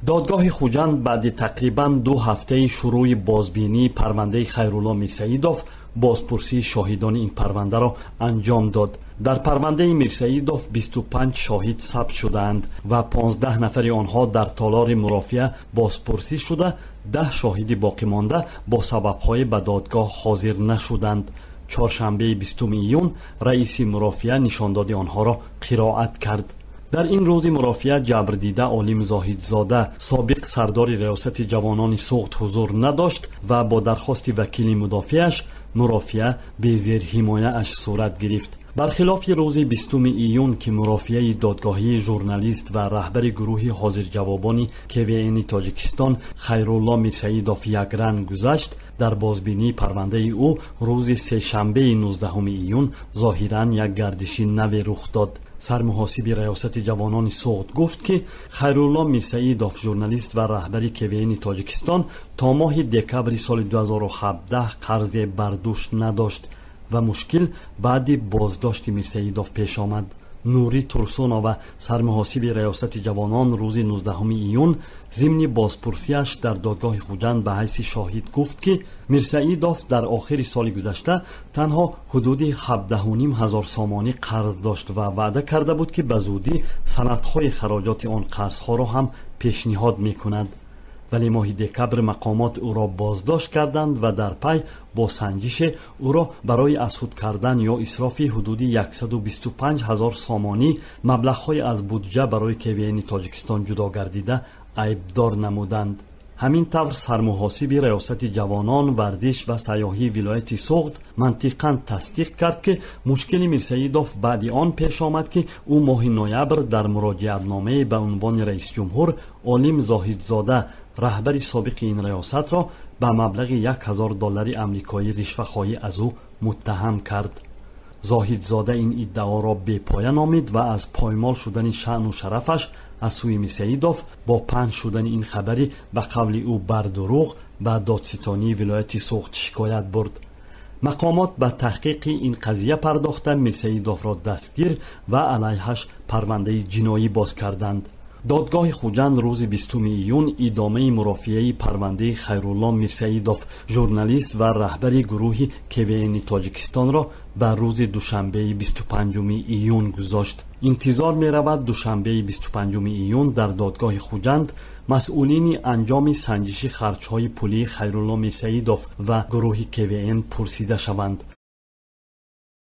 دادگاه خوجند بعد تقریباً 2 هفته شروع بازبینی پرونده خیرالله میرسعیدوف بازپرسی شاهدان این پرونده را انجام داد. در پرونده میرسعیدوف 25 شاهد ثبت شدند و 15 نفر آنها در تالار مرافعه بازپرسی شده. 10 شاهد باقی مانده با سبب‌های به دادگاه حاضر نشدند. چهارشنبه 20 ایون رئیس مرافعه نشانداد آنها را قرائت کرد. در این روز مرافعه جبردیده عالم زاهدزاده سابق سردار ریاست جوانان سوخت حضور نداشت و با درخواست وکیل مدافعش مرافعه به زیر حمایه اش صورت گرفت. برخلاف روز 20 ایون که مرافعه دادگاهی ژورنالیست و رهبر گروه حاضر جوابانی KVN تاجیکستان خیرالله میرسعیدوف یک رنگ گذشت، در بازبینی پرونده او روز سه‌شنبه 19 ایون ظاهراً یک گردشی نو رخ داد. سرمحاسب ریاست جوانان سوخت گفت که خیرالله میرسعیدوف ژورنالیست و رهبر KVN تاجیکستان تا ماه دکبر سال 2017 قرض بر دوش نداشت و مشکل بعد بازداشت میرسعیدوف پیش آمد. نوری ترسونووا سرمحاسب ریاست جوانان روز 19 ایون ضمن بازپرسیش در دادگاه خوجند به حیث شاهد گفت که میرسعیدوف در آخر سال گذشته تنها حدود 17,500 سامانی قرض داشت و وعده کرده بود که به زودی سندهای خراجات آن قرضها را هم پیشنهاد میکند. ولی ماه دکبر مقامات او را بازداشت کردند و در پی با سنجش او را برای از خود کردن یا اسراف حدود 125,000 سامانی مبلغ‌های از بودجه برای KVN تاجیکستان جدا گردیده عیبدار نمودند. همین طور سرمحاسب ریاست جوانان ورزش و سیاحی ولایت سوخت منطقاً تصدیق کرد که مشکل میرسعیدوف بعد آن پیش آمد که او ماه نوامبر در مراجعتنامه به عنوان رئیس جمهور عالم زاهدزاده رهبر سابق این ریاست را به مبلغ $1,000 آمریکایی رشوه‌خواهی از او متهم کرد. زاهدزاده این ادعا را بی‌پایه نامید و از پایمال شدن شأن و شرفش از سوی میرسعیدوف با پنهان شدن این خبری به قول او بر دروغ به دادستانی ولایت سوخت شکایت برد. مقامات به تحقیق این قضیه پرداخته میرسعیدوف را دستگیر و علیهش پرونده جنایی باز کردند. دادگاه خوجند روز 20 ایون ادامه مرافعه پرونده خیرالله میرسعیدوف ژورنالیست و رهبر گروه KVN تاجیکستان را به روز دوشنبه 25 ایون گذاشت. انتظار می رود دوشنبه 25 ایون در دادگاه خوجند مسئولین انجام سنجش خرچهای پولی خیرالله میرسعیدوف و گروه KVN پرسیده شوند.